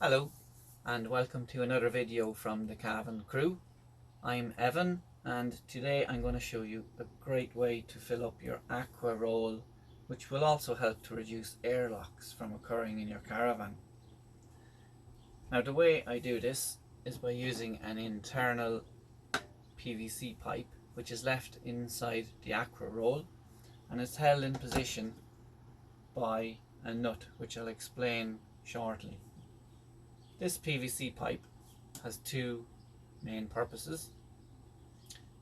Hello and welcome to another video from the caravan crew. I'm Evan and today I'm going to show you a great way to fill up your Aquaroll, which will also help to reduce airlocks from occurring in your caravan. Now the way I do this is by using an internal PVC pipe which is left inside the Aquaroll and is held in position by a nut, which I'll explain shortly. This PVC pipe has two main purposes.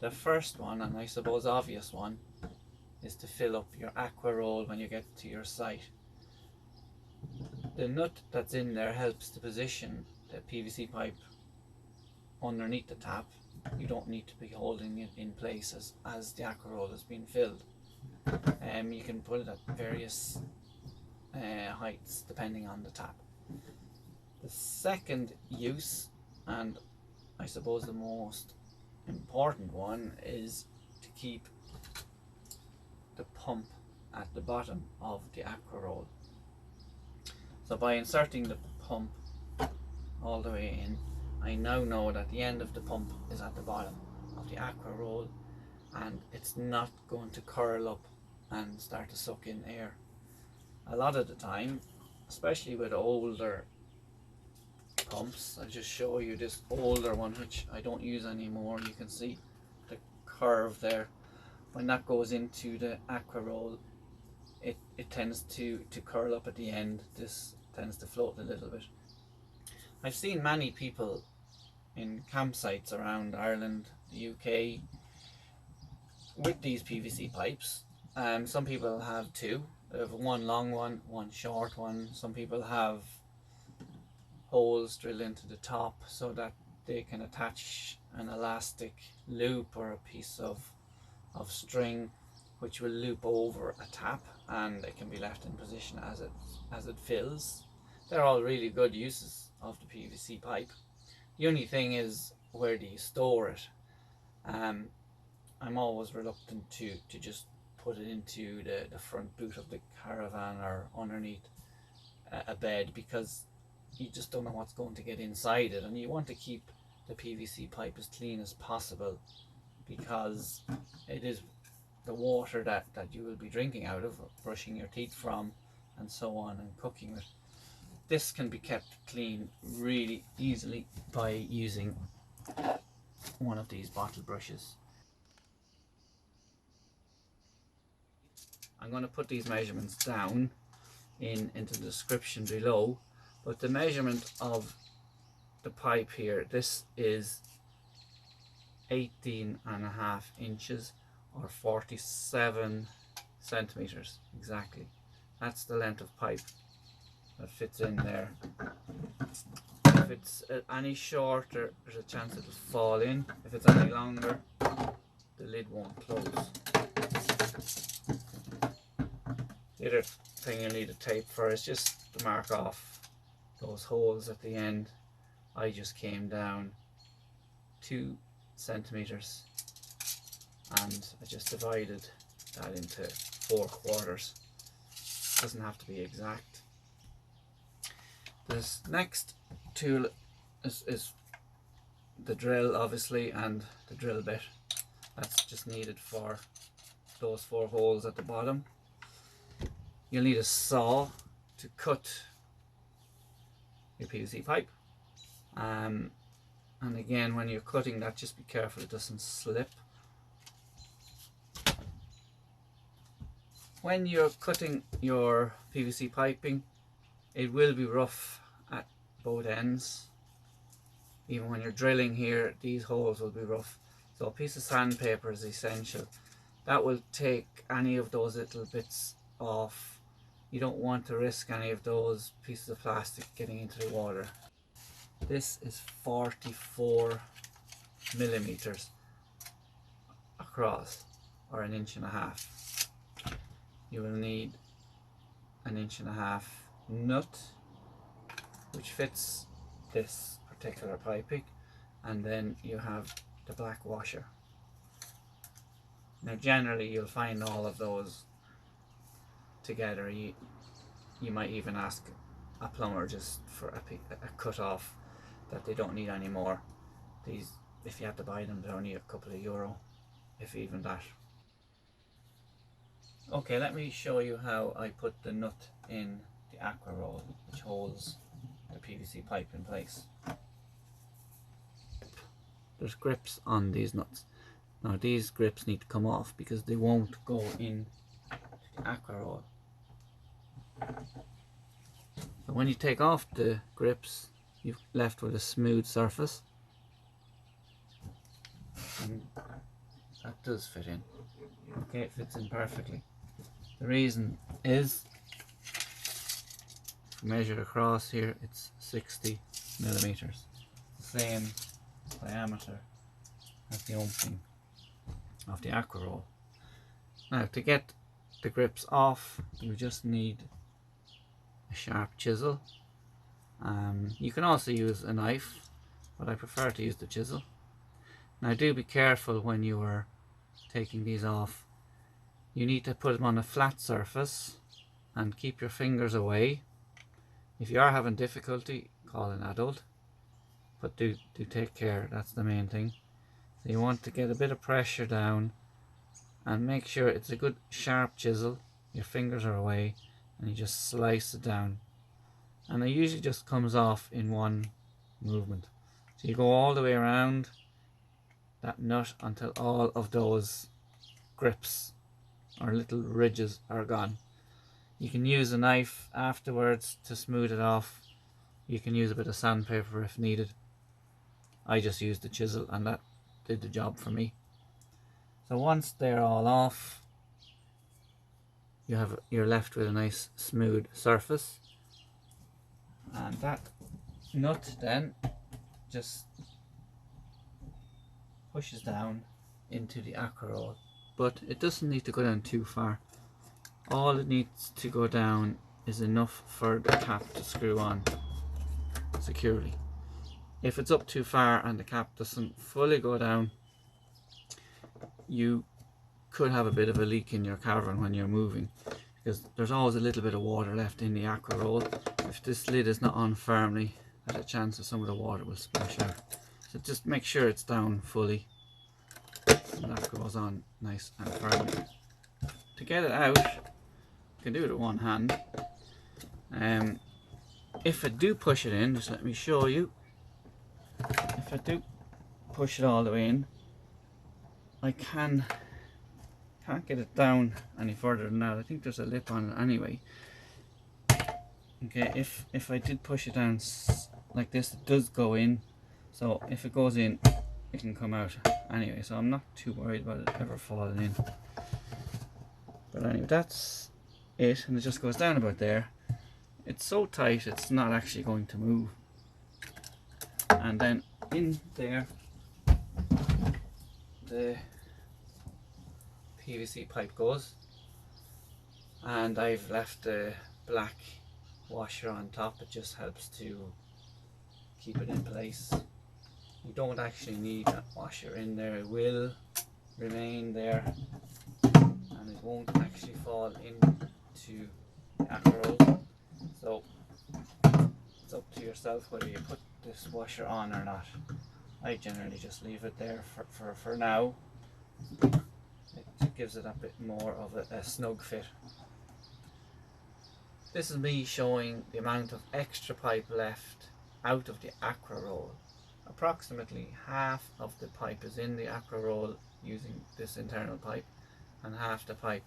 The first one, and I suppose obvious one, is to fill up your Aquaroll when you get to your site. The nut that's in there helps to position the PVC pipe underneath the tap. You don't need to be holding it in place as the Aquaroll is being filled. You can put it at various heights depending on the tap. The second use, and I suppose the most important one, is to keep the pump at the bottom of the Aquaroll. So by inserting the pump all the way in, I now know that the end of the pump is at the bottom of the Aquaroll and it's not going to curl up and start to suck in air. A lot of the time, especially with older pumps, I'll just show you this older one which I don't use anymore. You can see the curve there. When that goes into the Aquaroll, it tends to curl up at the end. This tends to float a little bit. I've seen many people in campsites around Ireland, the UK, with these PVC pipes. Some people have two. They have one long one, one short one. Some people have holes drilled into the top so that they can attach an elastic loop or a piece of string which will loop over a tap, and it can be left in position as it fills. They're all really good uses of the PVC pipe. The only thing is, where do you store it? I'm always reluctant to just put it into the front boot of the caravan or underneath a bed, because you just don't know what's going to get inside it, and you want to keep the PVC pipe as clean as possible, because it is the water that you will be drinking out of, brushing your teeth from, and so on, and cooking with. This can be kept clean really easily by using one of these bottle brushes. I'm going to put these measurements down into the description below, but the measurement of the pipe here, this is 18.5 inches or 47 centimeters exactly. That's the length of pipe that fits in there. If it's any shorter, there's a chance it'll fall in. If it's any longer, the lid won't close. The other thing you'll need a tape for is just to mark off those holes at the end. I just came down 2 centimeters and I just divided that into 4 quarters. Doesn't have to be exact. This next tool is the drill, obviously, and the drill bit. That's just needed for those 4 holes at the bottom. You'll need a saw to cut your PVC pipe, and again, when you're cutting that, just be careful it doesn't slip. When you're cutting your PVC piping, it will be rough at both ends. Even when you're drilling here, these holes will be rough, so a piece of sandpaper is essential. That will take any of those little bits off. You don't want to risk any of those pieces of plastic getting into the water. This is 44 millimeters across, or 1.5 inches. You will need 1.5 inches nut which fits this particular piping, and then you have the black washer. Now generally you'll find all of those together. You might even ask a plumber just for a cut off that they don't need anymore. These, if you had to buy them, they're only a couple of euro, if even that. Okay, let me show you how I put the nut in the Aquaroll, which holds the PVC pipe in place. There's grips on these nuts. Now these grips need to come off because they won't go in the Aquaroll. So when you take off the grips, you're left with a smooth surface, and that does fit in. Okay, it fits in perfectly. The reason is, if you measure across here, it's 60 millimeters, the same diameter as the opening of the Aquaroll. Now, to get the grips off, you just need a sharp chisel. You can also use a knife, but I prefer to use the chisel. Now, do be careful when you are taking these off. You need to put them on a flat surface and keep your fingers away. If you are having difficulty, call an adult, but do take care, that's the main thing. So you want to get a bit of pressure down and make sure it's a good sharp chisel, your fingers are away, and you just slice it down. And it usually just comes off in one movement. So you go all the way around that nut until all of those grips or little ridges are gone. You can use a knife afterwards to smooth it off. You can use a bit of sandpaper if needed. I just used the chisel and that did the job for me. So once they're all off, you're left with a nice smooth surface, and that nut then just pushes down into the Aquaroll, but it doesn't need to go down too far. All it needs to go down is enough for the cap to screw on securely. If it's up too far and the cap doesn't fully go down, you could have a bit of a leak in your caravan when you're moving, because there's always a little bit of water left in the Aquaroll. If this lid is not on firmly, there's a chance that some of the water will splash out. So just make sure it's down fully, and that goes on nice and firmly. To get it out, you can do it with one hand. If I do push it in, just let me show you. If I do push it all the way in, I can't get it down any further than that. I think there's a lip on it anyway. Okay, if I did push it down like this, it does go in. So if it goes in, it can come out anyway. So I'm not too worried about it ever falling in. But anyway, that's it, and it just goes down about there. It's so tight, it's not actually going to move. And then in there, the PVC pipe goes, and I've left the black washer on top. It just helps to keep it in place. You don't actually need that washer in there. It will remain there and it won't actually fall into the Aquaroll. So it's up to yourself whether you put this washer on or not. I generally just leave it there for now. It gives it a bit more of a snug fit. This is me showing the amount of extra pipe left out of the Aquaroll. Approximately half of the pipe is in the Aquaroll using this internal pipe, and half the pipe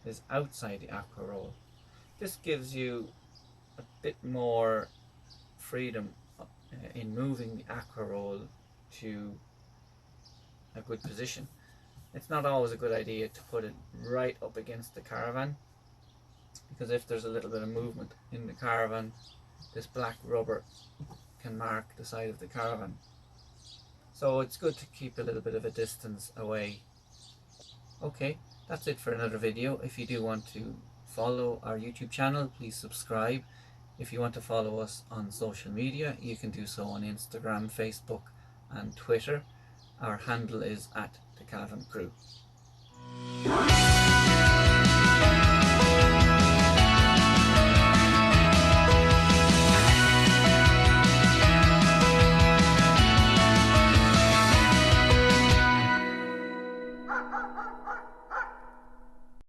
is outside the Aquaroll. This gives you a bit more freedom in moving the Aquaroll to a good position. It's not always a good idea to put it right up against the caravan, because if there's a little bit of movement in the caravan, this black rubber can mark the side of the caravan. So it's good to keep a little bit of a distance away. Okay, that's it for another video. If you do want to follow our YouTube channel, please subscribe. If you want to follow us on social media, you can do so on Instagram, Facebook and Twitter. Our handle is @TheCaravanCrew.